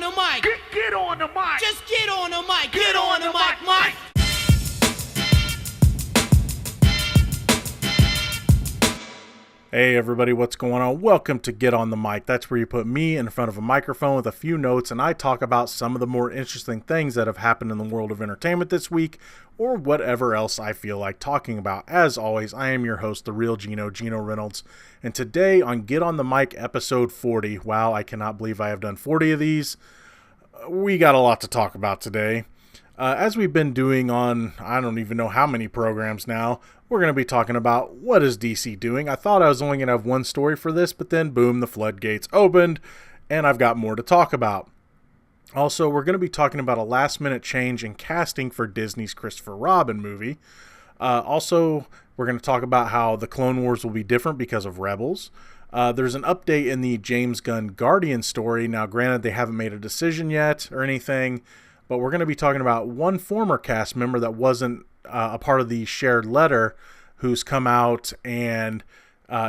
the mic. Get on the mic. Just get on the mic. Get on the mic, Mike. Hey everybody, what's going on? Welcome to Get on the Mic. That's where you put me in front of a microphone with a few notes and I talk about some of the more interesting things that have happened in the world of entertainment this week or whatever else I feel like talking about. As always, I am your host, the Reel Geno Reynolds. And today on Get on the Mic episode 40, wow, I cannot believe I have done 40 of these. We got a lot to talk about today. As we've been doing on, I don't even know how many programs now, we're going to be talking about what is DC doing. I thought I was only going to have one story for this, but then boom, the floodgates opened, and I've got more to talk about. Also, we're going to be talking about a last-minute change in casting for Disney's Christopher Robin movie. Also, we're going to talk about how the Clone Wars will be different because of Rebels. There's an update in the James Gunn Guardian story. Now, granted, they haven't made a decision yet or anything, but we're going to be talking about one former cast member that wasn't a part of the shared letter who's come out and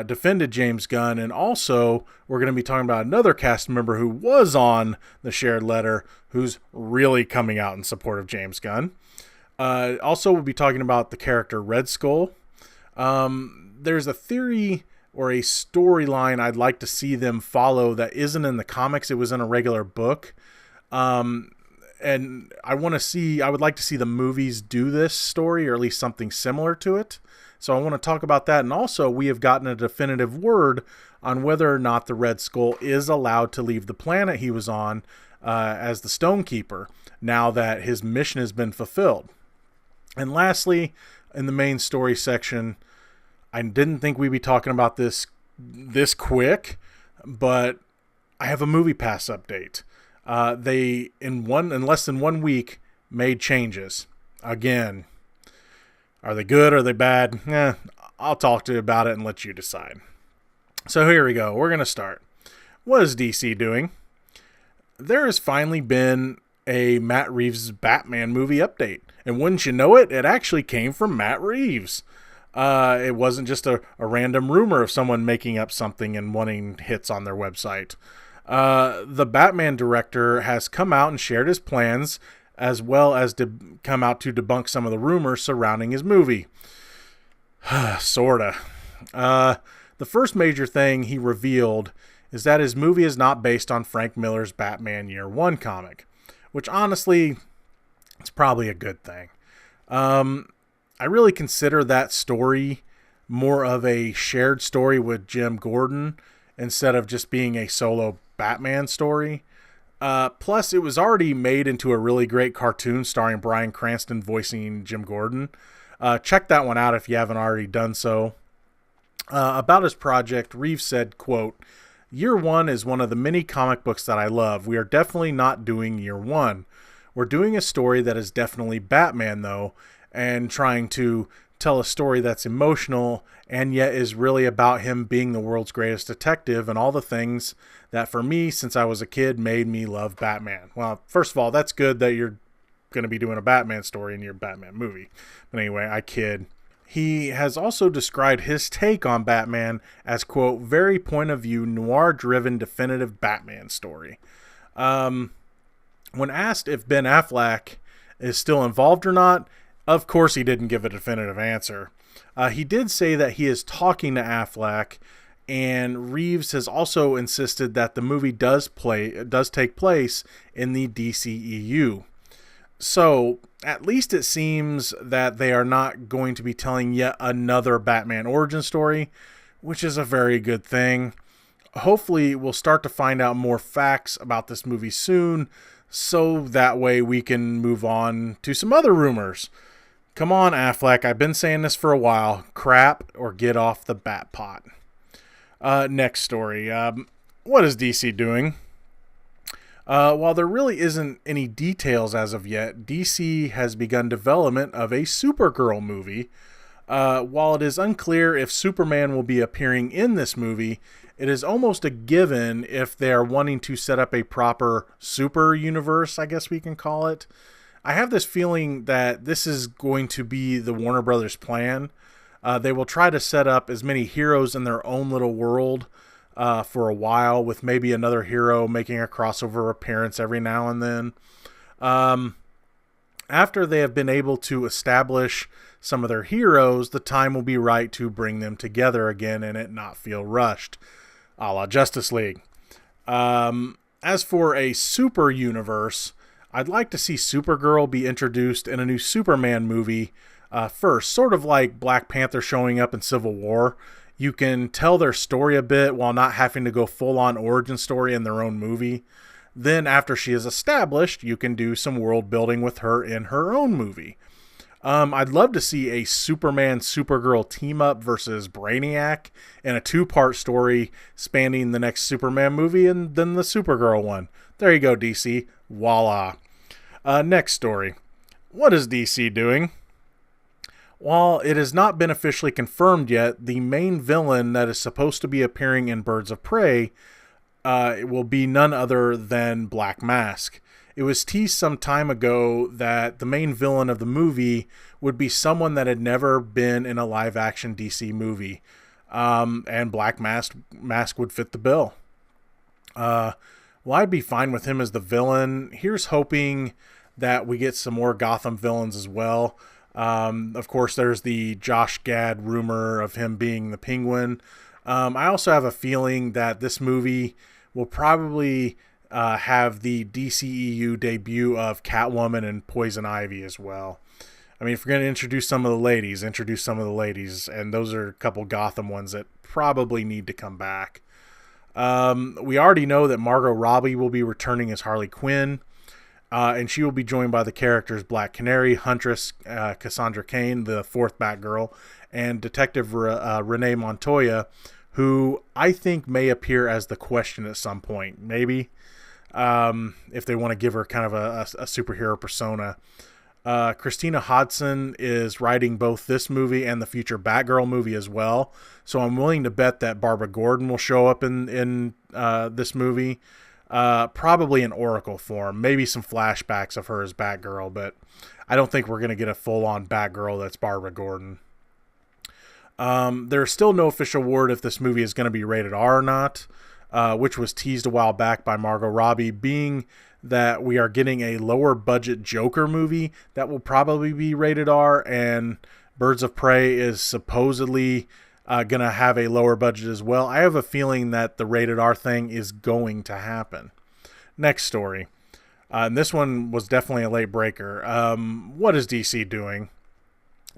defended James Gunn. And also, we're going to be talking about another cast member who was on the shared letter who's really coming out in support of James Gunn. Also, we'll be talking about the character Red Skull. There's a theory or a storyline I'd like to see them follow that isn't in the comics. It was in a regular book. And I would like to see the movies do this story, or at least something similar to it. So I want to talk about that. And also, we have gotten a definitive word on whether or not the Red Skull is allowed to leave the planet he was on as the Stonekeeper, now that his mission has been fulfilled. And lastly, in the main story section, I didn't think we'd be talking about this quick, but I have a MoviePass update. They, in less than 1 week, made changes. Again, are they good? Are they bad? I'll talk to you about it and let you decide. So here we go. We're going to start. What is DC doing? There has finally been a Matt Reeves' Batman movie update. And wouldn't you know it, it actually came from Matt Reeves. It wasn't just a random rumor of someone making up something and wanting hits on their website. The Batman director has come out and shared his plans, as well as come out to debunk some of the rumors surrounding his movie. Sorta. The first major thing he revealed is that his movie is not based on Frank Miller's Batman Year One comic, which honestly, it's probably a good thing. I really consider that story more of a shared story with Jim Gordon instead of just being a solo Batman story. Plus, it was already made into a really great cartoon starring Bryan Cranston voicing Jim Gordon. Check that one out if you haven't already done so. About his project, Reeves said, quote, "Year One is one of the many comic books that I love. We are definitely not doing Year One. We're doing a story that is definitely Batman, though, and trying to tell a story that's emotional and yet is really about him being the world's greatest detective and all the things that for me, since I was a kid, made me love Batman." Well, first of all, that's good that you're going to be doing a Batman story in your Batman movie. But anyway, I kid. He has also described his take on Batman as, quote, "very point of view, noir-driven, definitive Batman story." When asked if Ben Affleck is still involved or not, of course he didn't give a definitive answer. He did say that he is talking to Affleck, and Reeves has also insisted that the movie does take place in the DCEU. So, at least it seems that they are not going to be telling yet another Batman origin story, which is a very good thing. Hopefully, we'll start to find out more facts about this movie soon, so that way we can move on to some other rumors. Come on, Affleck. I've been saying this for a while. Crap or get off the bat pot. Next story. What is DC doing? While there really isn't any details as of yet, DC has begun development of a Supergirl movie. While it is unclear if Superman will be appearing in this movie, it is almost a given if they are wanting to set up a proper super universe, I guess we can call it. I have this feeling that this is going to be the Warner Brothers plan. They will try to set up as many heroes in their own little world for a while, with maybe another hero making a crossover appearance every now and then. After they have been able to establish some of their heroes, the time will be right to bring them together again and it not feel rushed, a la Justice League. As for a super universe, I'd like to see Supergirl be introduced in a new Superman movie first, sort of like Black Panther showing up in Civil War. You can tell their story a bit while not having to go full-on origin story in their own movie. Then after she is established, you can do some world building with her in her own movie. I'd love to see a Superman Supergirl team up versus Brainiac in a 2-part story spanning the next Superman movie and then the Supergirl one. There you go, DC. Voila. Next story. What is DC doing? While it has not been officially confirmed yet, the main villain that is supposed to be appearing in Birds of Prey it will be none other than Black Mask. It was teased some time ago that the main villain of the movie would be someone that had never been in a live-action DC movie, and Black Mask would fit the bill. Well, I'd be fine with him as the villain. Here's hoping that we get some more Gotham villains as well. Of course, there's the Josh Gad rumor of him being the Penguin. I also have a feeling that this movie will probably have the DCEU debut of Catwoman and Poison Ivy as well. I mean, if we're going to introduce some of the ladies, and those are a couple Gotham ones that probably need to come back. We already know that Margot Robbie will be returning as Harley Quinn, and she will be joined by the characters Black Canary, Huntress, Cassandra Cain, the 4th Batgirl, and Detective Renee Montoya, who I think may appear as the Question at some point, maybe, if they want to give her kind of a superhero persona. Christina Hodson is writing both this movie and the future Batgirl movie as well, so I'm willing to bet that Barbara Gordon will show up in this movie, probably in Oracle form, maybe some flashbacks of her as Batgirl, but I don't think we're going to get a full-on Batgirl that's Barbara Gordon. There's still no official word if this movie is going to be rated R or not, which was teased a while back by Margot Robbie, being that we are getting a lower budget Joker movie that will probably be rated R, and Birds of Prey is supposedly going to have a lower budget as well. I have a feeling that the rated R thing is going to happen. Next story. And this one was definitely a late breaker. What is DC doing?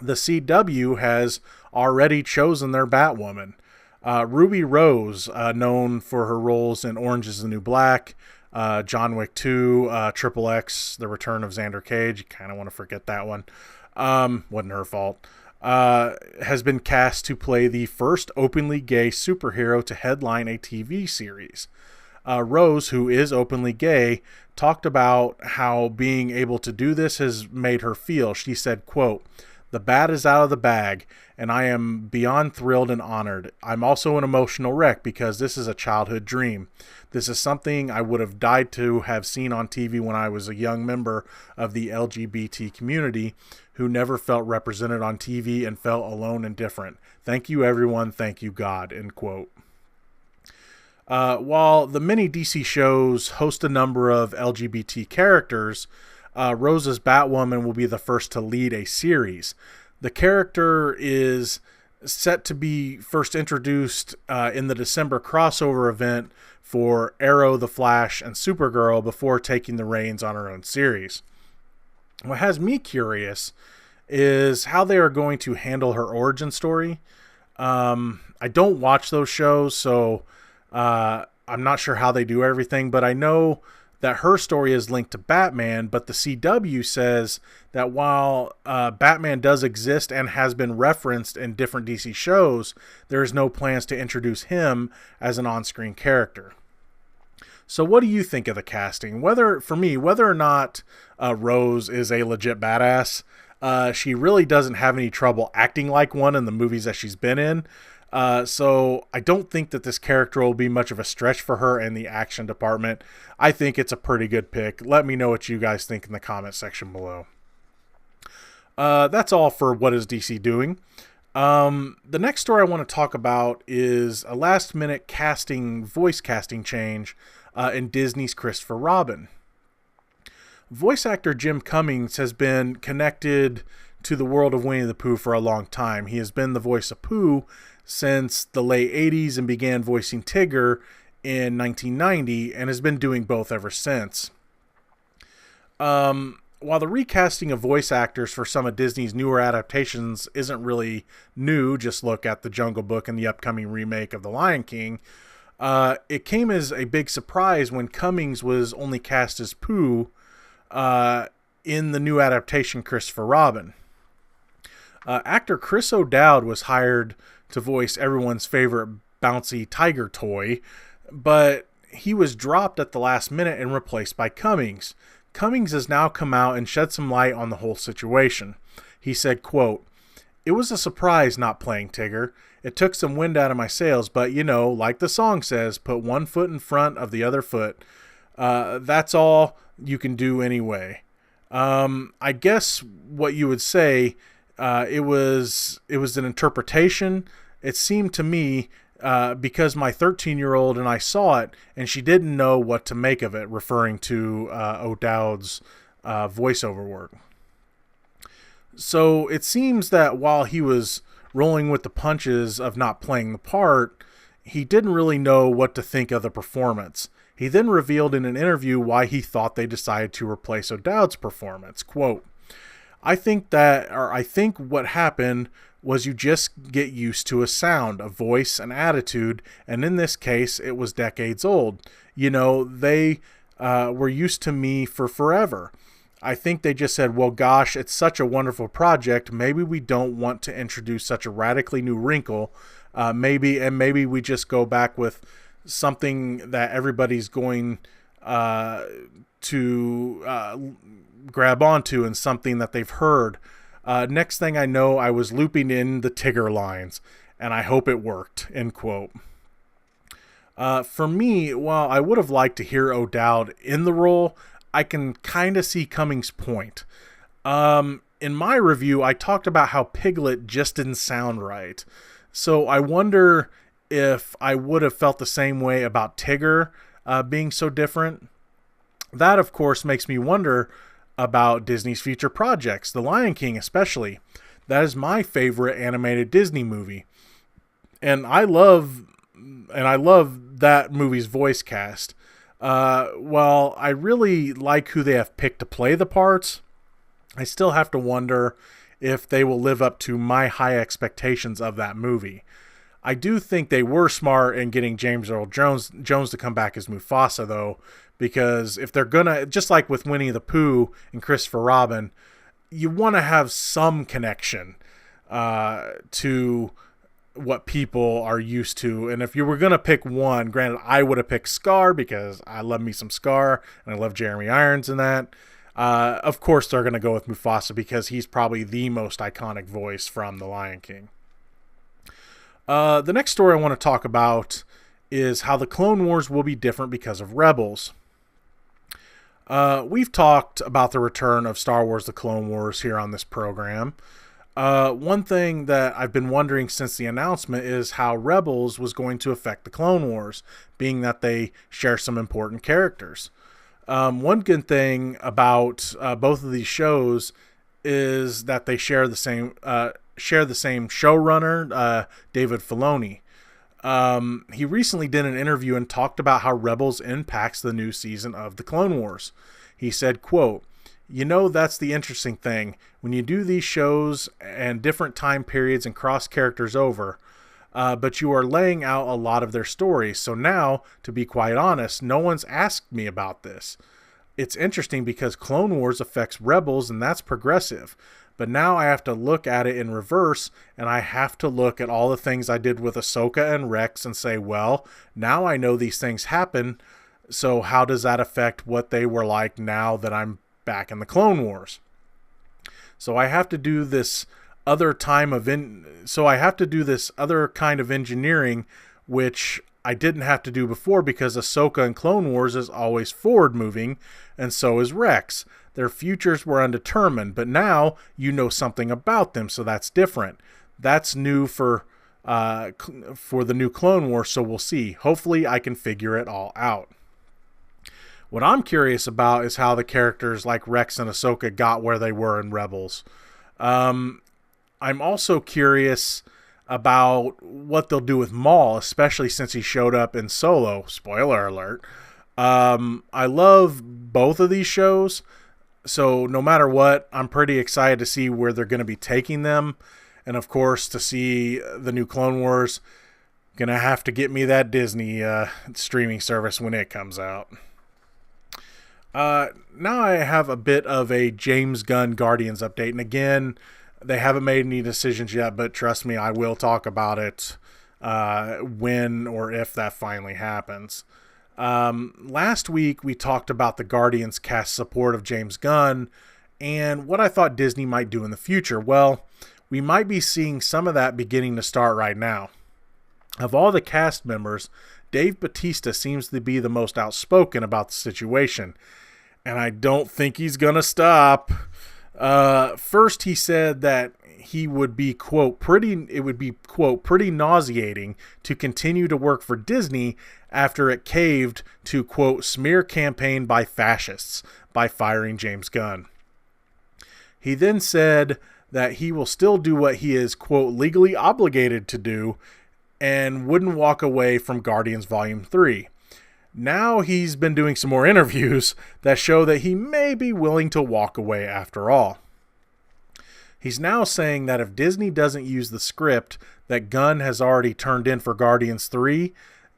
The CW has already chosen their Batwoman. Ruby Rose, known for her roles in Orange is the New Black, John Wick 2, Triple X, The Return of Xander Cage. You kind of want to forget that one. Wasn't her fault. Has been cast to play the first openly gay superhero to headline a TV series. Rose, who is openly gay, talked about how being able to do this has made her feel. She said, quote, "The bat is out of the bag, and I am beyond thrilled and honored. I'm also an emotional wreck because this is a childhood dream. This is something I would have died to have seen on TV when I was a young member of the LGBT community who never felt represented on TV and felt alone and different. Thank you, everyone. Thank you, God," end quote. While the many DC shows host a number of LGBT characters, Rose's Batwoman will be the first to lead a series. The character is set to be first introduced in the December crossover event for Arrow, The Flash, and Supergirl before taking the reins on her own series. What has me curious is how they are going to handle her origin story. I don't watch those shows, so I'm not sure how they do everything, but I know that her story is linked to Batman, but the CW says that while Batman does exist and has been referenced in different DC shows, there is no plans to introduce him as an on-screen character. So what do you think of the casting? Whether or not Rose is a legit badass, she really doesn't have any trouble acting like one in the movies that she's been in. So I don't think that this character will be much of a stretch for her in the action department. I think it's a pretty good pick. Let me know what you guys think in the comment section below. That's all for What is DC Doing. The next story I want to talk about is a last-minute voice casting change in Disney's Christopher Robin. Voice actor Jim Cummings has been connected to the world of Winnie the Pooh for a long time. He has been the voice of Pooh since the late 80s and began voicing Tigger in 1990 and has been doing both ever since. While the recasting of voice actors for some of Disney's newer adaptations isn't really new, just look at The Jungle Book and the upcoming remake of The Lion King, it came as a big surprise when Cummings was only cast as Pooh in the new adaptation Christopher Robin. Actor Chris O'Dowd was hired to voice everyone's favorite bouncy tiger toy, but he was dropped at the last minute and replaced by Cummings. Cummings has now come out and shed some light on the whole situation. He said, quote, "It was a surprise not playing Tigger. It took some wind out of my sails, but you know, like the song says, put one foot in front of the other foot. That's all you can do anyway." I guess what you would say, it was an interpretation. It seemed to me, because my 13-year-old and I saw it, and she didn't know what to make of it, referring to O'Dowd's voiceover work. So it seems that while he was rolling with the punches of not playing the part, he didn't really know what to think of the performance. He then revealed in an interview why he thought they decided to replace O'Dowd's performance. Quote, I think what happened was you just get used to a sound, a voice, an attitude, and in this case, it was decades old. You know, they were used to me for forever. I think they just said, well, gosh, it's such a wonderful project. Maybe we don't want to introduce such a radically new wrinkle. Maybe we just go back with something that everybody's going to grab onto and something that they've heard. Next thing I know, I was looping in the Tigger lines, and I hope it worked, end quote. For me, while I would have liked to hear O'Dowd in the role, I can kind of see Cummings' point. In my review, I talked about how Piglet just didn't sound right. So I wonder if I would have felt the same way about Tigger being so different. That, of course, makes me wonder about Disney's future projects, The Lion King especially. That is my favorite animated Disney movie. And I love that movie's voice cast. While I really like who they have picked to play the parts, I still have to wonder if they will live up to my high expectations of that movie. I do think they were smart in getting James Earl Jones to come back as Mufasa, though, because if they're gonna, just like with Winnie the Pooh and Christopher Robin, you want to have some connection to what people are used to. And if you were gonna pick one, granted, I would have picked Scar because I love me some Scar and I love Jeremy Irons in that. Of course, they're gonna go with Mufasa because he's probably the most iconic voice from The Lion King. The next story I want to talk about is how the Clone Wars will be different because of Rebels. We've talked about the return of Star Wars The Clone Wars here on this program. One thing that I've been wondering since the announcement is how Rebels was going to affect the Clone Wars, being that they share some important characters. One good thing about both of these shows is that they share the same showrunner, David Filoni. He recently did an interview and talked about how Rebels impacts the new season of the Clone Wars. He said, quote, "You know, that's the interesting thing. When you do these shows and different time periods and cross characters over, but you are laying out a lot of their stories. So now, to be quite honest, no one's asked me about this. It's interesting because Clone Wars affects Rebels and that's progressive. But now I have to look at it in reverse, and I have to look at all the things I did with Ahsoka and Rex and say, well, now I know these things happen, so how does that affect what they were like now that I'm back in the Clone Wars? So I have to do this other kind of engineering, which I didn't have to do before because Ahsoka in Clone Wars is always forward moving, and so is Rex. Their futures were undetermined, but now you know something about them, so that's different. That's new for the new Clone Wars, so we'll see. Hopefully I can figure it all out. What I'm curious about is how the characters like Rex and Ahsoka got where they were in Rebels. I'm also curious about what they'll do with Maul, especially since he showed up in Solo. Spoiler alert. I love both of these shows, so no matter what, I'm pretty excited to see where they're going to be taking them. And of course, to see the new Clone Wars, gonna have to get me that Disney streaming service when it comes out. Now I have a bit of a James Gunn Guardians update. And again, they haven't made any decisions yet, but trust me, I will talk about it when or if that finally happens. Last week, we talked about the Guardians cast support of James Gunn and what I thought Disney might do in the future. Well, we might be seeing some of that beginning to start right now. Of all the cast members, Dave Bautista seems to be the most outspoken about the situation, and I don't think he's going to stop. First, he said that he would be, quote, pretty nauseating to continue to work for Disney after it caved to, quote, smear campaign by fascists by firing James Gunn. He then said that he will still do what he is, quote, legally obligated to do and wouldn't walk away from Guardians Volume 3. Now he's been doing some more interviews that show that he may be willing to walk away after all. He's now saying that if Disney doesn't use the script that Gunn has already turned in for Guardians 3,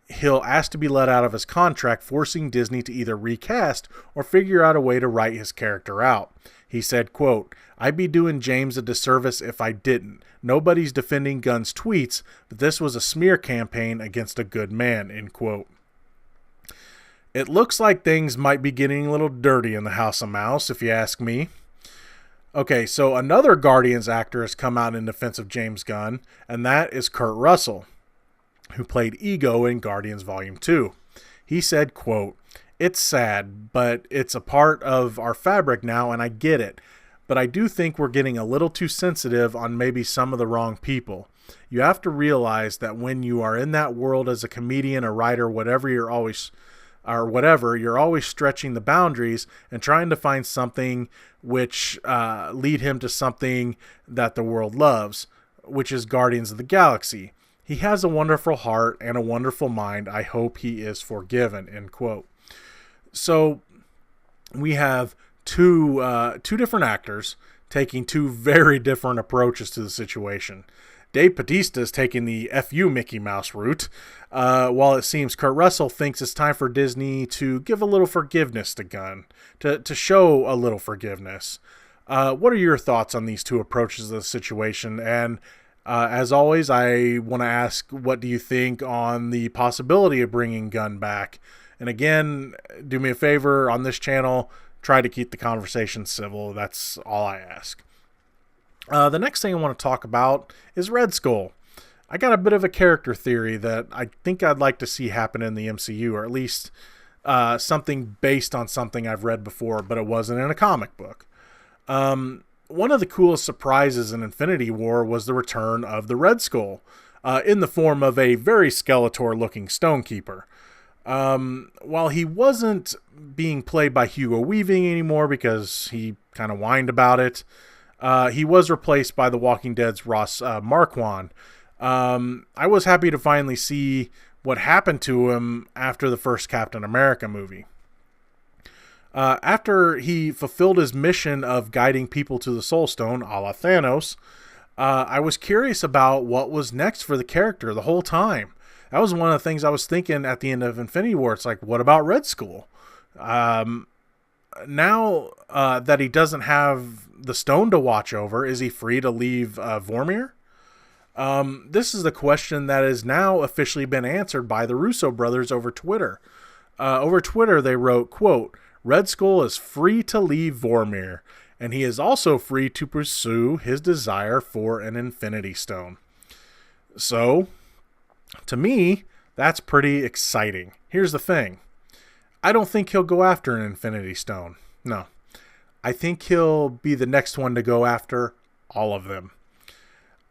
he'll ask to be let out of his contract, forcing Disney to either recast or figure out a way to write his character out. He said, quote, "I'd be doing James a disservice if I didn't. Nobody's defending Gunn's tweets, but this was a smear campaign against a good man," end quote. It looks like things might be getting a little dirty in the House of Mouse, if you ask me. Okay, so another Guardians actor has come out in defense of James Gunn, and that is Kurt Russell, who played Ego in Guardians Volume 2. He said, quote, "It's sad, but it's a part of our fabric now, and I get it. But I do think we're getting a little too sensitive on maybe some of the wrong people. You have to realize that when you are in that world as a comedian, a writer, whatever, you're always stretching the boundaries and trying to find something which lead him to something that the world loves, which is Guardians of the Galaxy. He has a wonderful heart and a wonderful mind. I hope he is forgiven," end quote. So we have two different actors taking two very different approaches to the situation. Dave Bautista is taking the "F-U Mickey Mouse" route, while it seems Kurt Russell thinks it's time for Disney to give a little forgiveness to Gunn, to show a little forgiveness. What are your thoughts on these two approaches to the situation? And as always, I want to ask, what do you think on the possibility of bringing Gunn back? And again, do me a favor on this channel, try to keep the conversation civil. That's all I ask. The next thing I want to talk about is Red Skull. I got a bit of a character theory that I think I'd like to see happen in the MCU, or at least something based on something I've read before, but it wasn't in a comic book. One of the coolest surprises in Infinity War was the return of the Red Skull, in the form of a very Skeletor-looking Stonekeeper. While he wasn't being played by Hugo Weaving anymore because he kind of whined about it, he was replaced by The Walking Dead's Ross Marquand. I was happy to finally see what happened to him after the first Captain America movie. After he fulfilled his mission of guiding people to the Soul Stone, a la Thanos, I was curious about what was next for the character the whole time. That was one of the things I was thinking at the end of Infinity War. It's like, what about Red Skull? Now that he doesn't have the stone to watch over, is he free to leave Vormir? This is the question that has now officially been answered by the Russo brothers over Twitter. Over Twitter, they wrote, quote, "Red Skull is free to leave Vormir, and he is also free to pursue his desire for an Infinity Stone." So, to me, that's pretty exciting. Here's the thing. I don't think he'll go after an Infinity Stone. No. I think he'll be the next one to go after all of them.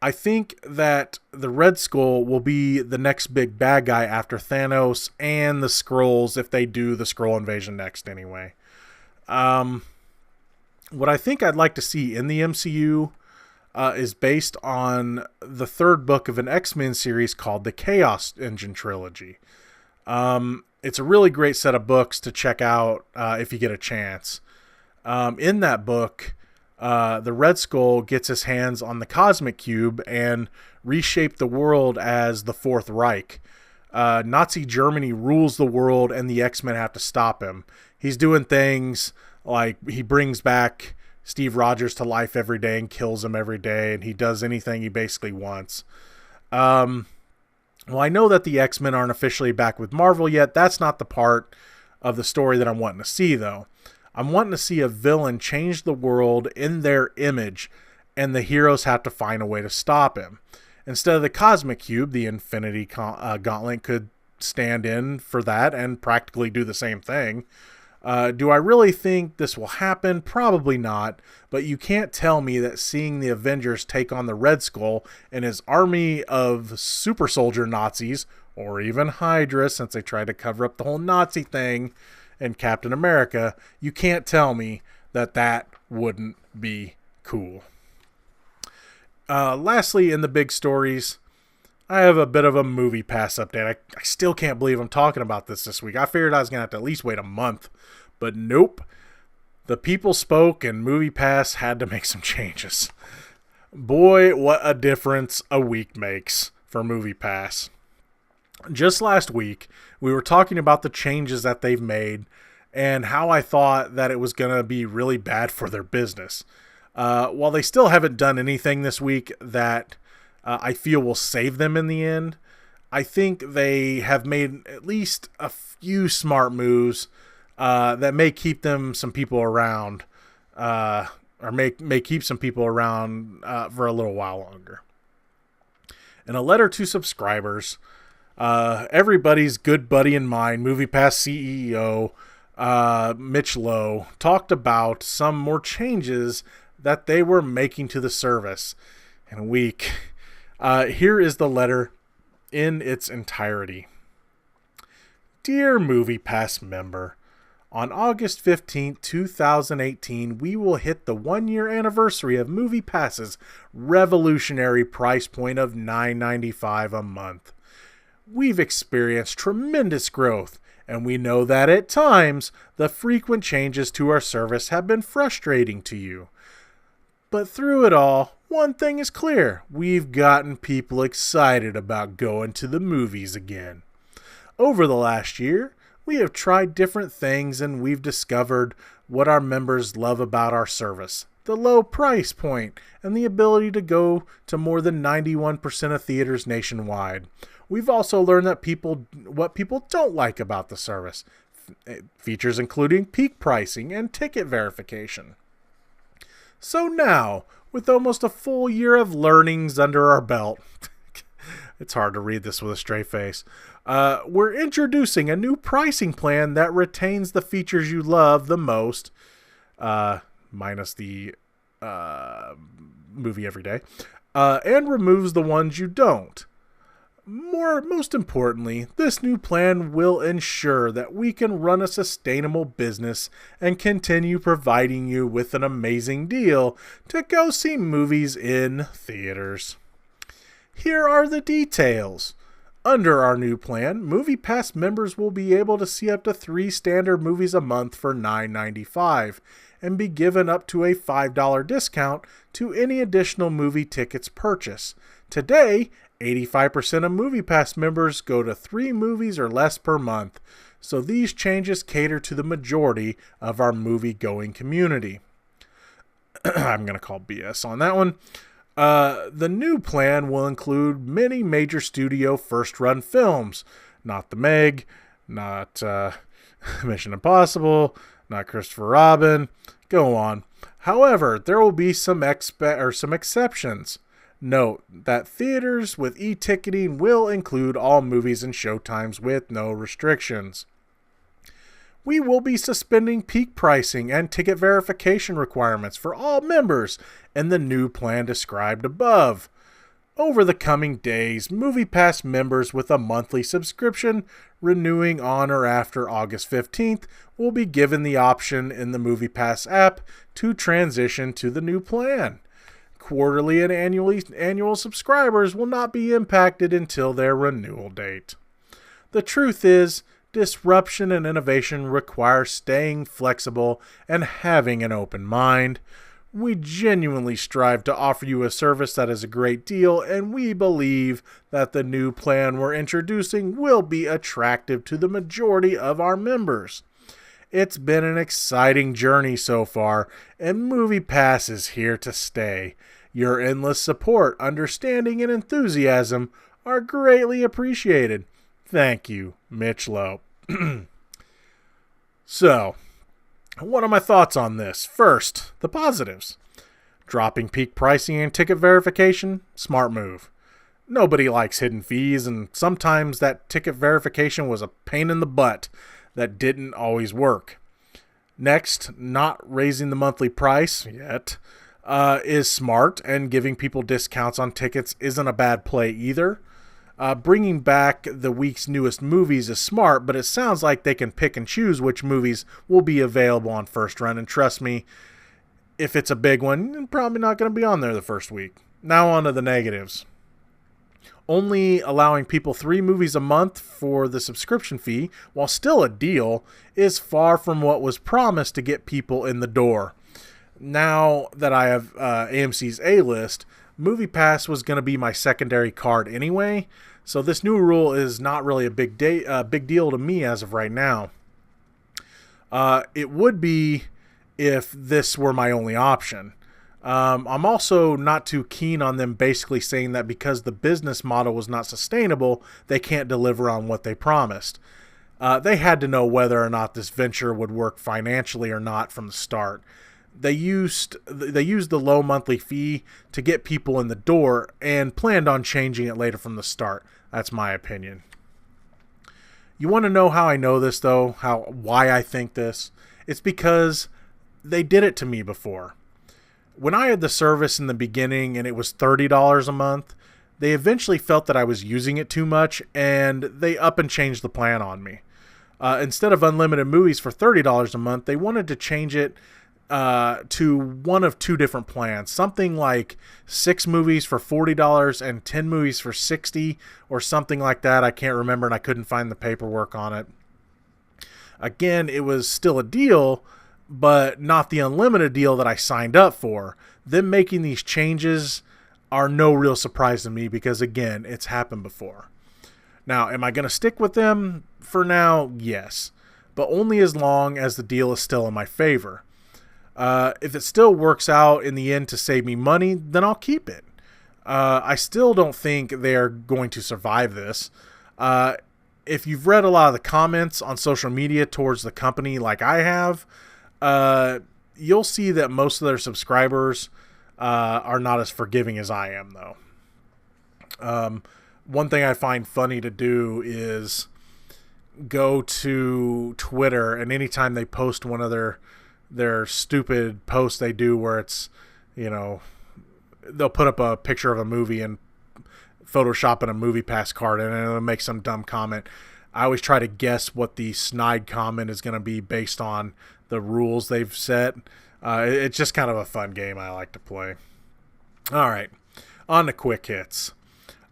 I think that the Red Skull will be the next big bad guy after Thanos and the Skrulls, if they do the Skrull invasion next anyway. What I think I'd like to see in the MCU is based on the third book of an X-Men series called the Chaos Engine Trilogy. It's a really great set of books to check out if you get a chance. In that book, the Red Skull gets his hands on the Cosmic Cube and reshaped the world as the Fourth Reich. Nazi Germany rules the world and the X-Men have to stop him. He's doing things like he brings back Steve Rogers to life every day and kills him every day, and he does anything he basically wants. Well, I know that the X-Men aren't officially back with Marvel yet. That's not the part of the story that I'm wanting to see, though. I'm wanting to see a villain change the world in their image, and the heroes have to find a way to stop him. Instead of the Cosmic Cube, the Infinity Gauntlet could stand in for that and practically do the same thing. Do I really think this will happen? Probably not, but you can't tell me that seeing the Avengers take on the Red Skull and his army of super soldier Nazis, or even Hydra, since they tried to cover up the whole Nazi thing in Captain America, you can't tell me that that wouldn't be cool. Lastly, in the big stories, I have a bit of a MoviePass update. I still can't believe I'm talking about this week. I figured I was going to have to at least wait a month, but nope. The people spoke and MoviePass had to make some changes. Boy, what a difference a week makes for MoviePass. Just last week, we were talking about the changes that they've made and how I thought that it was going to be really bad for their business. While they still haven't done anything this week that I feel will save them in the end, I think they have made at least a few smart moves that may keep some people around, or may keep some people around for a little while longer. In a letter to subscribers, everybody's good buddy and mine, MoviePass CEO Mitch Lowe, talked about some more changes that they were making to the service in a week. Here is the letter in its entirety. Dear MoviePass member, on August 15, 2018, we will hit the 1-year anniversary of MoviePass's revolutionary price point of $9.95 a month. We've experienced tremendous growth, and we know that at times the frequent changes to our service have been frustrating to you. But through it all, one thing is clear. We've gotten people excited about going to the movies again. Over the last year, we have tried different things and we've discovered what our members love about our service. The low price point and the ability to go to more than 91% of theaters nationwide. We've also learned that what people don't like about the service. Features including peak pricing and ticket verification. So now, with almost a full year of learnings under our belt, it's hard to read this with a straight face, we're introducing a new pricing plan that retains the features you love the most, minus the movie every day, and removes the ones you don't. Most importantly, this new plan will ensure that we can run a sustainable business and continue providing you with an amazing deal to go see movies in theaters. Here are the details. Under our new plan, MoviePass members will be able to see up to 3 standard movies a month for $9.95 and be given up to a $5 discount to any additional movie tickets purchased. Today, 85% of MoviePass members go to 3 movies or less per month, so these changes cater to the majority of our movie-going community. I'm going to call BS on that one. The new plan will include many major studio first-run films. Not The Meg, not Mission Impossible, not Christopher Robin, go on. However, there will be some exceptions. Note that theaters with e-ticketing will include all movies and showtimes with no restrictions. We will be suspending peak pricing and ticket verification requirements for all members in the new plan described above. Over the coming days, MoviePass members with a monthly subscription renewing on or after August 15th will be given the option in the MoviePass app to transition to the new plan. Quarterly and annual subscribers will not be impacted until their renewal date. The truth is, disruption and innovation require staying flexible and having an open mind. We genuinely strive to offer you a service that is a great deal, and we believe that the new plan we're introducing will be attractive to the majority of our members. It's been an exciting journey so far, and MoviePass is here to stay. Your endless support, understanding, and enthusiasm are greatly appreciated. Thank you, Mitch Lowe. So, what are my thoughts on this? First, the positives. Dropping peak pricing and ticket verification, smart move. Nobody likes hidden fees, and sometimes that ticket verification was a pain in the butt that didn't always work. Next, not raising the monthly price yet is smart, and giving people discounts on tickets isn't a bad play either. Bringing back the week's newest movies is smart, but it sounds like they can pick and choose which movies will be available on first run. And trust me, if it's a big one, you're probably not going to be on there the first week. Now on to the negatives. Only allowing people 3 movies a month for the subscription fee, while still a deal, is far from what was promised to get people in the door. Now that I have AMC's A-list, MoviePass was going to be my secondary card anyway, so this new rule is not really a big deal to me as of right now. It would be if this were my only option. I'm also not too keen on them basically saying that because the business model was not sustainable, they can't deliver on what they promised. They had to know whether or not this venture would work financially or not from the start. They used the low monthly fee to get people in the door and planned on changing it later from the start. That's my opinion. You want to know how I know this, though? Why I think this? It's because they did it to me before. When I had the service in the beginning and it was $30 a month, they eventually felt that I was using it too much, and they up and changed the plan on me. Instead of unlimited movies for $30 a month, they wanted to change it to one of 2 different plans. Something like 6 movies for $40 and 10 movies for $60 or something like that. I can't remember, and I couldn't find the paperwork on it. Again, it was still a deal, but not the unlimited deal that I signed up for. Them making these changes are no real surprise to me because, again, it's happened before. Now, am I going to stick with them for now? Yes, but only as long as the deal is still in my favor. If it still works out in the end to save me money, then I'll keep it. I still don't think they're going to survive this. If you've read a lot of the comments on social media towards the company like I have, you'll see that most of their subscribers are not as forgiving as I am, though. One thing I find funny to do is go to Twitter, and anytime they post one of their stupid posts they do where it's, they'll put up a picture of a movie and Photoshop in a MoviePass card and it'll make some dumb comment. I always try to guess what the snide comment is going to be based on the rules they've set. It's just kind of a fun game I like to play. All right, on to quick hits.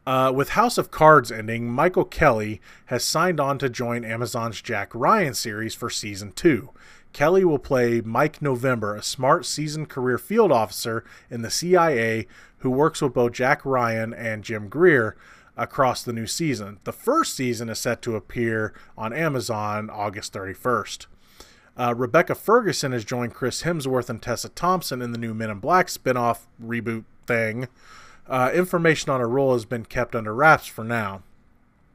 With House of Cards ending, Michael Kelly has signed on to join Amazon's Jack Ryan series for Season 2. Kelly will play Mike November, a smart, seasoned career field officer in the CIA who works with both Jack Ryan and Jim Greer across the new season. The first season is set to appear on Amazon August 31st. Rebecca Ferguson has joined Chris Hemsworth and Tessa Thompson in the new Men in Black spinoff reboot thing. Information on her role has been kept under wraps for now.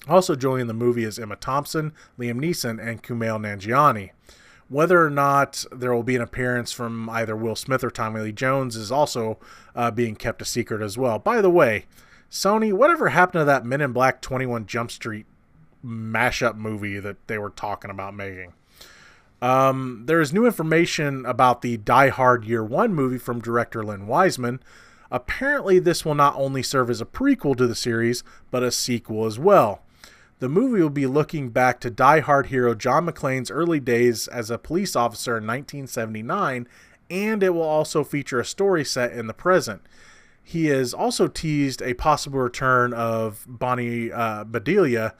Also joining the movie is Emma Thompson, Liam Neeson, and Kumail Nanjiani. Whether or not there will be an appearance from either Will Smith or Tommy Lee Jones is also being kept a secret as well. By the way, Sony, whatever happened to that Men in Black 21 Jump Street mashup movie that they were talking about making? There is new information about the Die Hard Year One movie from director Len Wiseman. Apparently, this will not only serve as a prequel to the series, but a sequel as well. The movie will be looking back to die-hard hero John McClane's early days as a police officer in 1979, and it will also feature a story set in the present. He has also teased a possible return of Bonnie Bedelia,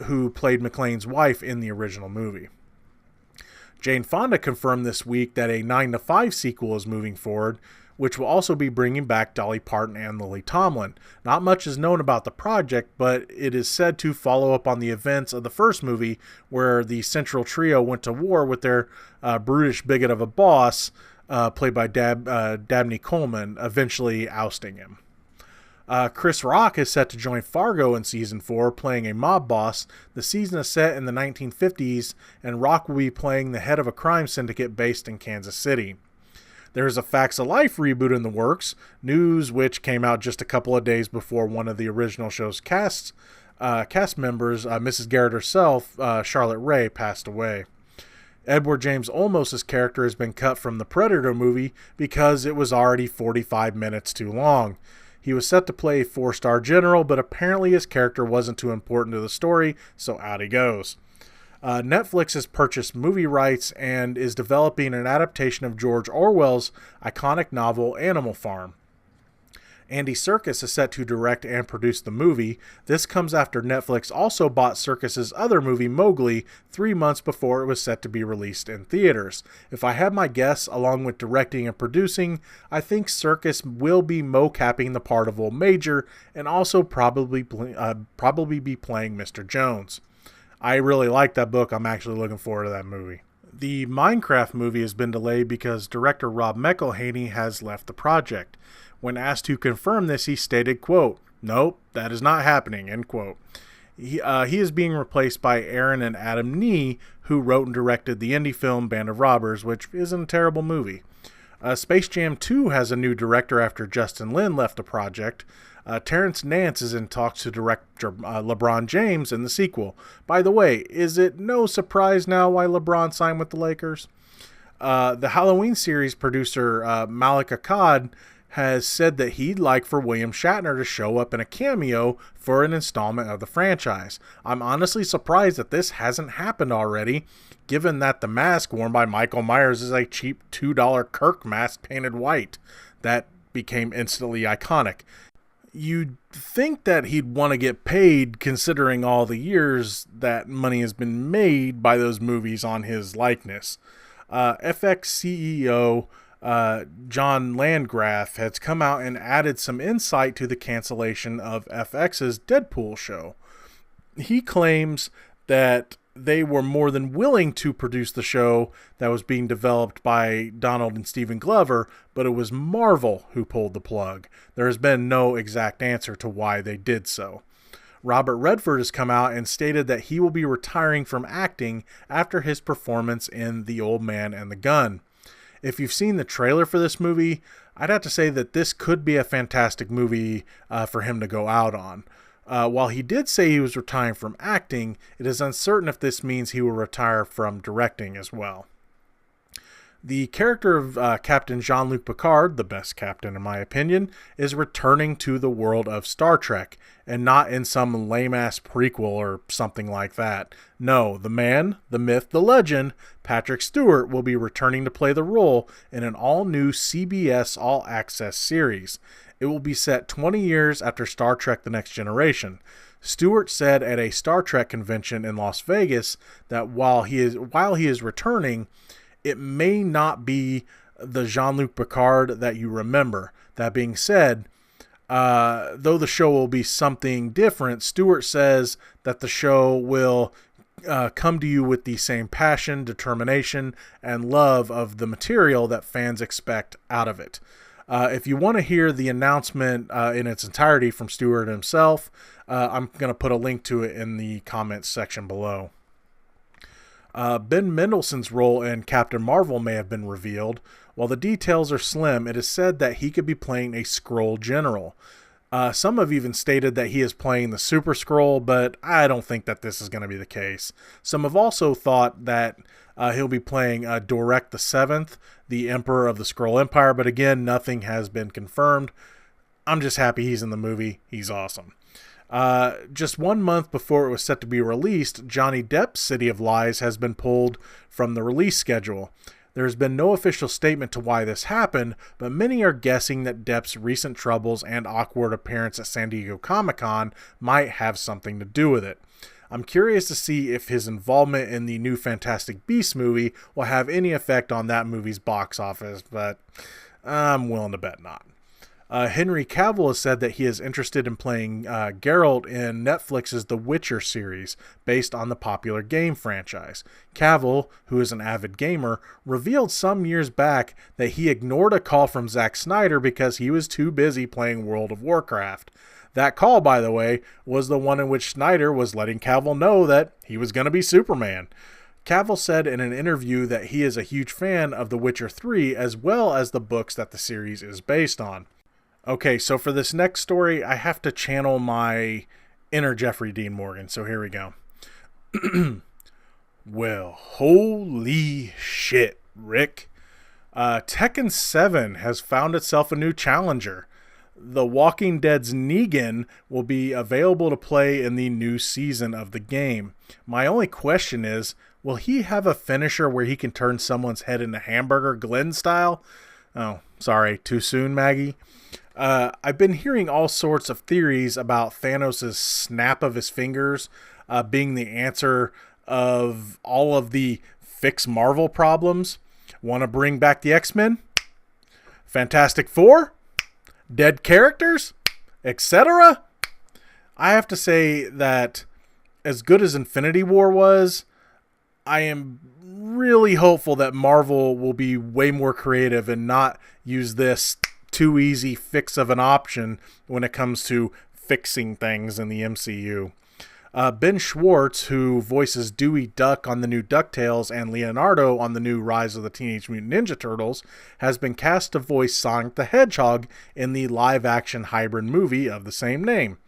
who played McClane's wife in the original movie. Jane Fonda confirmed this week that a 9 to 5 sequel is moving forward, which will also be bringing back Dolly Parton and Lily Tomlin. Not much is known about the project, but it is said to follow up on the events of the first movie, where the central trio went to war with their brutish bigot of a boss, played by Dabney Coleman, eventually ousting him. Chris Rock is set to join Fargo in Season 4, playing a mob boss. The season is set in the 1950s, and Rock will be playing the head of a crime syndicate based in Kansas City. There is a Facts of Life reboot in the works, news which came out just a couple of days before one of the original show's cast members, Mrs. Garrett herself, Charlotte Rae, passed away. Edward James Olmos' character has been cut from the Predator movie because it was already 45 minutes too long. He was set to play a 4-star general, but apparently his character wasn't too important to the story, so out he goes. Netflix has purchased movie rights and is developing an adaptation of George Orwell's iconic novel Animal Farm. Andy Serkis is set to direct and produce the movie. This comes after Netflix also bought Serkis's other movie, Mowgli, 3 months before it was set to be released in theaters. If I had my guess, along with directing and producing, I think Serkis will be mocapping the part of Old Major and also probably be playing Mr. Jones. I really like that book. I'm actually looking forward to that movie. The Minecraft movie has been delayed because director Rob McElhaney has left the project. When asked to confirm this, he stated, quote, "Nope, that is not happening," end quote. He is being replaced by Aaron and Adam Nee, who wrote and directed the indie film Band of Robbers, which isn't a terrible movie. Space Jam 2 has a new director after Justin Lin left the project. Terrence Nance is in talks to direct LeBron James in the sequel. By the way, is it no surprise now why LeBron signed with the Lakers? The Halloween series producer Malik Akkad has said that he'd like for William Shatner to show up in a cameo for an installment of the franchise. I'm honestly surprised that this hasn't happened already, given that the mask worn by Michael Myers is a cheap $2 Kirk mask painted white that became instantly iconic. You'd think that he'd want to get paid, considering all the years that money has been made by those movies on his likeness. FX CEO John Landgraf has come out and added some insight to the cancellation of FX's Deadpool show. He claims that they were more than willing to produce the show that was being developed by Donald and Stephen Glover, but it was Marvel who pulled the plug. There has been no exact answer to why they did so. Robert Redford has come out and stated that he will be retiring from acting after his performance in The Old Man and the Gun. If you've seen the trailer for this movie, I'd have to say that this could be a fantastic movie for him to go out on. While he did say he was retiring from acting, it is uncertain if this means he will retire from directing as well. The character of Captain Jean-Luc Picard, the best captain in my opinion, is returning to the world of Star Trek, and not in some lame-ass prequel or something like that. No, the man, the myth, the legend, Patrick Stewart will be returning to play the role in an all-new CBS All Access series. It will be set 20 years after Star Trek The Next Generation. Stewart said at a Star Trek convention in Las Vegas that while he is returning, it may not be the Jean-Luc Picard that you remember. That being said, though the show will be something different, Stewart says that the show will come to you with the same passion, determination, and love of the material that fans expect out of it. If you want to hear the announcement in its entirety from Stewart himself, I'm going to put a link to it in the comments section below. Ben Mendelsohn's role in Captain Marvel may have been revealed. While the details are slim, it is said that he could be playing a Skrull general. Some have even stated that he is playing the Super Skrull, but I don't think that this is going to be the case. Some have also thought that he'll be playing Dorek the Seventh, the Emperor of the Skrull Empire, but again, nothing has been confirmed. I'm just happy he's in the movie. He's awesome. Just 1 month before it was set to be released, Johnny Depp's City of Lies has been pulled from the release schedule. There has been no official statement to why this happened, but many are guessing that Depp's recent troubles and awkward appearance at San Diego Comic-Con might have something to do with it. I'm curious to see if his involvement in the new Fantastic Beasts movie will have any effect on that movie's box office, but I'm willing to bet not. Henry Cavill has said that he is interested in playing Geralt in Netflix's The Witcher series, based on the popular game franchise. Cavill, who is an avid gamer, revealed some years back that he ignored a call from Zack Snyder because he was too busy playing World of Warcraft. That call, by the way, was the one in which Snyder was letting Cavill know that he was going to be Superman. Cavill said in an interview that he is a huge fan of The Witcher 3 as well as the books that the series is based on. Okay, so for this next story, I have to channel my inner Jeffrey Dean Morgan, so here we go. Well, holy shit, Rick. Tekken 7 has found itself a new challenger. The Walking Dead's Negan will be available to play in the new season of the game. My only question is, will he have a finisher where he can turn someone's head into hamburger Glenn style? Oh, sorry, too soon, Maggie? I've been hearing all sorts of theories about Thanos' snap of his fingers being the answer of all of the fix Marvel problems. Want to bring back the X-Men? Fantastic Four? Dead characters? Etc.? I have to say that as good as Infinity War was, I am really hopeful that Marvel will be way more creative and not use this too easy fix of an option when it comes to fixing things in the MCU. Ben Schwartz, who voices Dewey Duck on the new DuckTales and Leonardo on the new Rise of the Teenage Mutant Ninja Turtles, has been cast to voice Sonic the Hedgehog in the live-action hybrid movie of the same name.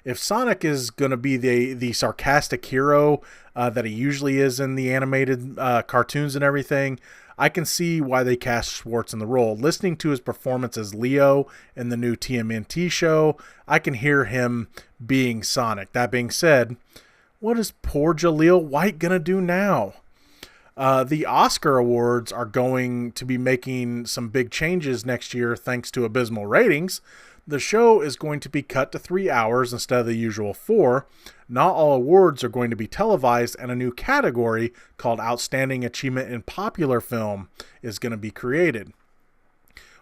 If Sonic is going to be the sarcastic hero that he usually is in the animated cartoons and everything, I can see why they cast Schwartz in the role. Listening to his performance as Leo in the new TMNT show, I can hear him being Sonic. That being said, what is poor Jaleel White going to do now? The Oscar Awards are going to be making some big changes next year thanks to abysmal ratings. The show is going to be cut to 3 hours instead of the usual 4. Not all awards are going to be televised, and a new category called Outstanding Achievement in Popular Film is going to be created.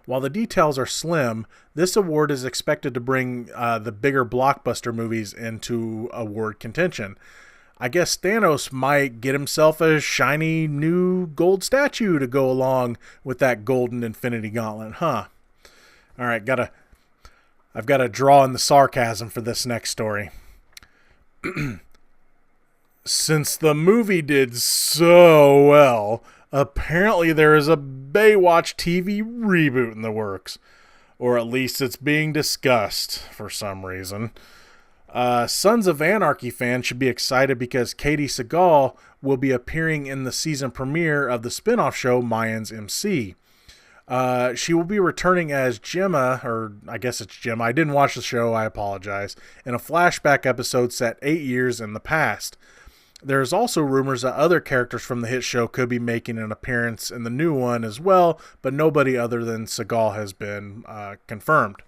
While the details are slim, this award is expected to bring the bigger blockbuster movies into award contention. I guess Thanos might get himself a shiny new gold statue to go along with that golden Infinity Gauntlet, huh? All right, I've got to draw in the sarcasm for this next story. Since the movie did so well, apparently there is a Baywatch TV reboot in the works. Or at least it's being discussed for some reason. Sons of Anarchy fans should be excited because Katie Sagal will be appearing in the season premiere of the spin-off show Mayans MC. She will be returning as Gemma, or I guess it's Gemma. I didn't watch the show, I apologize, in a flashback episode set 8 years in the past. There's also rumors that other characters from the hit show could be making an appearance in the new one as well, but nobody other than Seagal has been confirmed.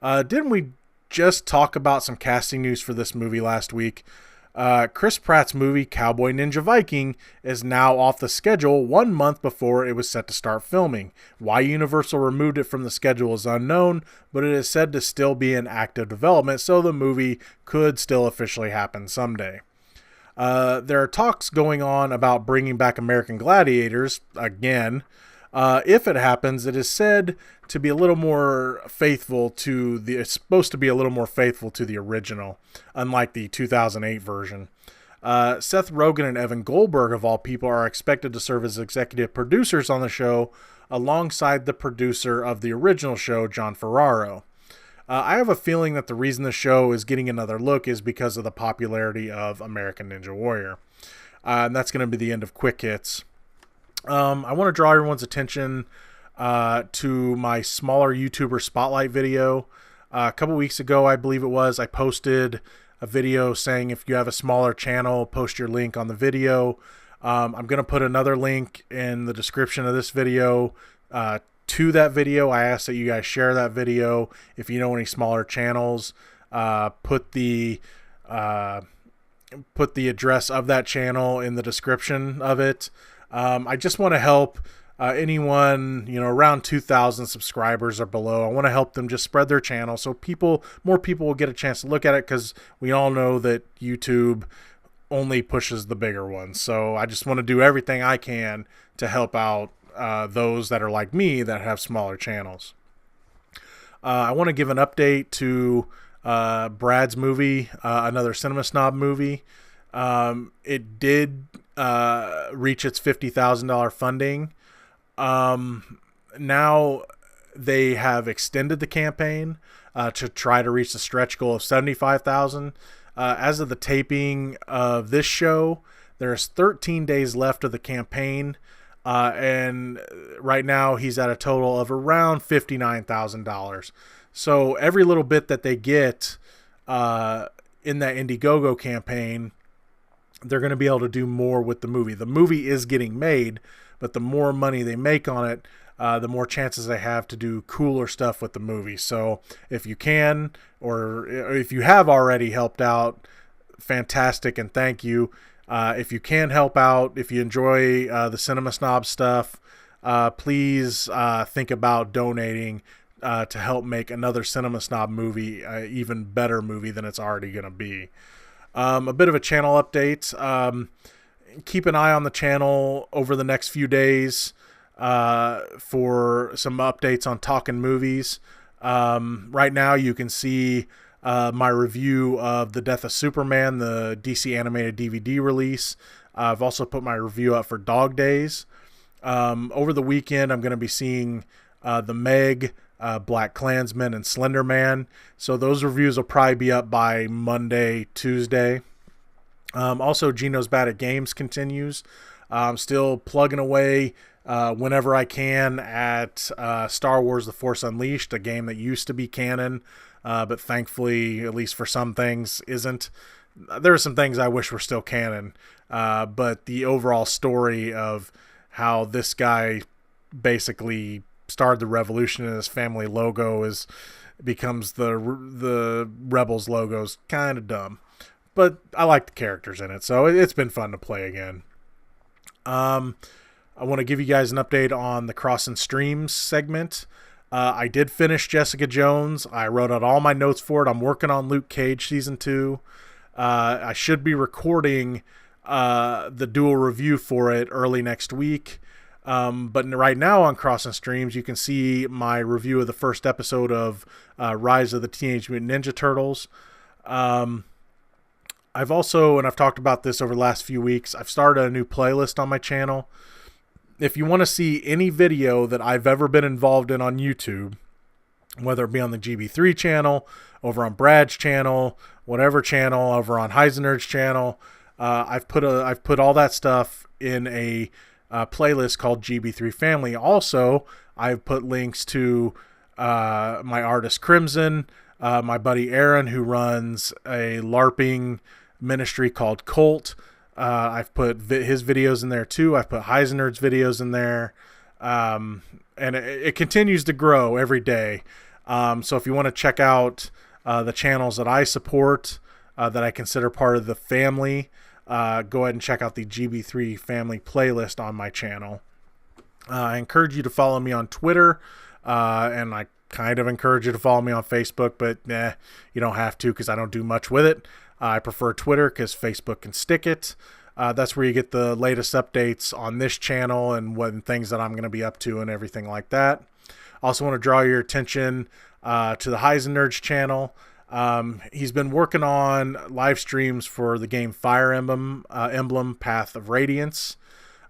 Didn't we just talk about some casting news for this movie last week? Chris Pratt's movie Cowboy Ninja Viking is now off the schedule 1 month before it was set to start filming. Why Universal removed it from the schedule is unknown, but it is said to still be in active development, so the movie could still officially happen someday. There are talks going on about bringing back American Gladiators again. If it happens, it is said to be a little more faithful to it's supposed to be a little more faithful to the original, unlike the 2008 version. Seth Rogen and Evan Goldberg, of all people, are expected to serve as executive producers on the show, alongside the producer of the original show, John Ferraro. I have a feeling that the reason the show is getting another look is because of the popularity of American Ninja Warrior. And that's going to be the end of Quick Hits. I want to draw everyone's attention to my smaller YouTuber spotlight video. A couple weeks ago, I believe it was, I posted a video saying if you have a smaller channel, post your link on the video. I'm going to put another link in the description of this video to that video. I ask that you guys share that video. If you know any smaller channels, put the address of that channel in the description of it. I just want to help anyone, around 2,000 subscribers or below. I want to help them just spread their channel so more people will get a chance to look at it, because we all know that YouTube only pushes the bigger ones. So I just want to do everything I can to help out those that are like me that have smaller channels. I want to give an update to Brad's movie, another Cinema Snob movie. It did reach its $50,000 funding. Now they have extended the campaign to try to reach the stretch goal of $75,000. As of the taping of this show, there's 13 days left of the campaign, and right now he's at a total of around $59,000. So every little bit that they get in that Indiegogo campaign, they're going to be able to do more with the movie. The movie is getting made, but the more money they make on it, the more chances they have to do cooler stuff with the movie. So if you can, or if you have already helped out, fantastic, and thank you. If you can help out, if you enjoy the Cinema Snob stuff, please think about donating to help make another Cinema Snob movie even better movie than it's already going to be. A bit of a channel update. Keep an eye on the channel over the next few days for some updates on Talking Movies. Right now you can see my review of The Death of Superman, the DC animated DVD release. I've also put my review up for Dog Days. Over the weekend I'm going to be seeing The Meg, Black Klansman, and Slender Man. So those reviews will probably be up by Monday, Tuesday. Also, Geno's Bad at Games continues. I'm still plugging away whenever I can at Star Wars The Force Unleashed, a game that used to be canon, but thankfully, at least for some things, isn't. There are some things I wish were still canon, but the overall story of how this guy basically started the revolution and his family logo becomes the Rebels logo is kind of dumb. But I like the characters in it, so it's been fun to play again. I want to give you guys an update on the Crossin' Streams segment. I did finish Jessica Jones. I wrote out all my notes for it. I'm working on Luke Cage Season 2. I should be recording the dual review for it early next week. But right now on Crossin' Streams, you can see my review of the first episode of Rise of the Teenage Mutant Ninja Turtles. I've also, and I've talked about this over the last few weeks, I've started a new playlist on my channel. If you want to see any video that I've ever been involved in on YouTube, whether it be on the GB3 channel, over on Brad's channel, whatever channel, over on Heisenerd's channel, I've put all that stuff in a playlist called GB3 Family. Also, I've put links to my artist Crimson, my buddy Aaron, who runs a LARPing ministry called Cult. I've put his videos in there too. I've put Heisenerd's videos in there, and it continues to grow every day. So if you want to check out the channels that I support, that I consider part of the family, go ahead and check out the GB3 Family playlist on my channel. I encourage you to follow me on Twitter, and I kind of encourage you to follow me on Facebook, but you don't have to, because I don't do much with it. I prefer Twitter because Facebook can stick it. That's where you get the latest updates on this channel and what things that I'm going to be up to and everything like that. Also want to draw your attention to the Heisenerd's channel. He's been working on live streams for the game Fire Emblem, Path of Radiance.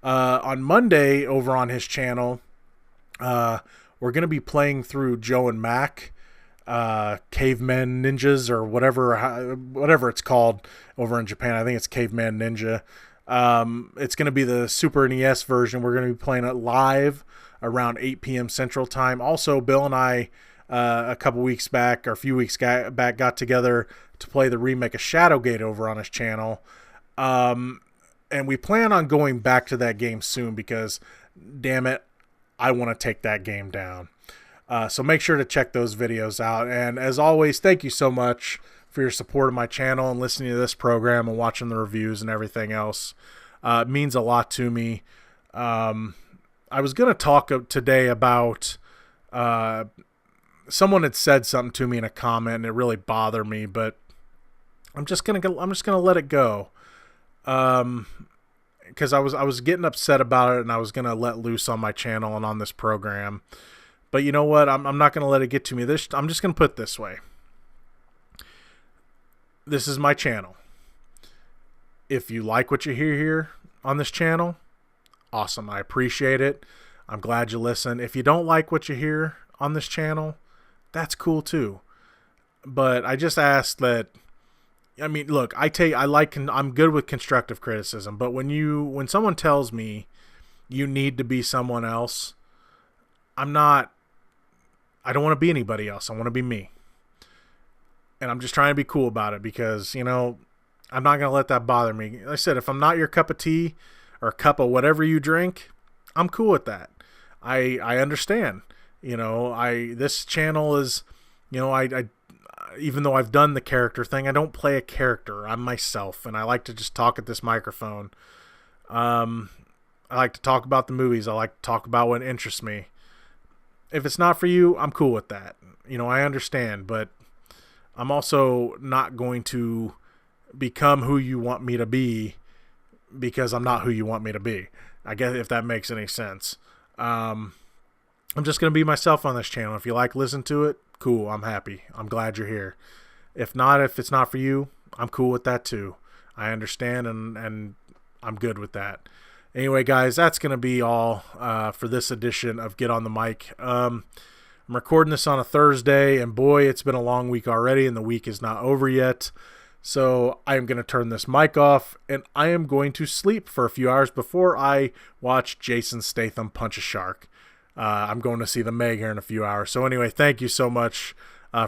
On Monday over on his channel, we're going to be playing through Joe and Mac, Caveman Ninjas, or whatever it's called over in Japan. I think it's Caveman Ninja. It's going to be the Super NES version. We're going to be playing it live around 8 p.m. Central Time. Also, Bill and I, a couple weeks back, or a few weeks back, got together to play the remake of Shadowgate over on his channel. And we plan on going back to that game soon because, damn it, I want to take that game down. So make sure to check those videos out. And as always, thank you so much for your support of my channel and listening to this program and watching the reviews and everything else. It means a lot to me. I was going to talk today about someone had said something to me in a comment and it really bothered me, but I'm just going to let it go. Because I was getting upset about it and I was going to let loose on my channel and on this program. But you know what? I'm not going to let it get to me. I'm just going to put it this way. This is my channel. If you like what you hear here on this channel, awesome. I appreciate it. I'm glad you listen. If you don't like what you hear on this channel, that's cool too. But I just ask that, I mean, look, I'm good with constructive criticism, but when someone tells me you need to be someone else, I don't want to be anybody else. I want to be me. And I'm just trying to be cool about it because, I'm not going to let that bother me. Like I said, if I'm not your cup of tea or a cup of whatever you drink, I'm cool with that. I understand. This channel is, I even though I've done the character thing, I don't play a character. I'm myself, and I like to just talk at this microphone. I like to talk about the movies. I like to talk about what interests me. If it's not for you, I'm cool with that. I understand, but I'm also not going to become who you want me to be because I'm not who you want me to be. I guess if that makes any sense. I'm just going to be myself on this channel. If you listen to it, cool. I'm happy. I'm glad you're here. If it's not for you, I'm cool with that too. I understand and I'm good with that. Anyway, guys, that's going to be all for this edition of Get on the Mic. I'm recording this on a Thursday, and boy, it's been a long week already, and the week is not over yet. So I am going to turn this mic off, and I am going to sleep for a few hours before I watch Jason Statham punch a shark. I'm going to see The Meg here in a few hours. So anyway, thank you so much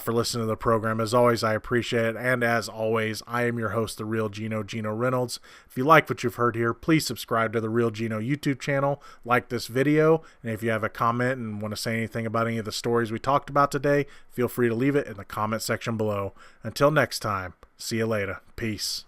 for listening to the program. As always, I appreciate it. And as always, I am your host, the Reel Geno Reynolds. If you like what you've heard here, please subscribe to the Reel Geno YouTube channel, like this video, and if you have a comment and want to say anything about any of the stories we talked about today, feel free to leave it in the comment section below. Until next time, see you later. Peace.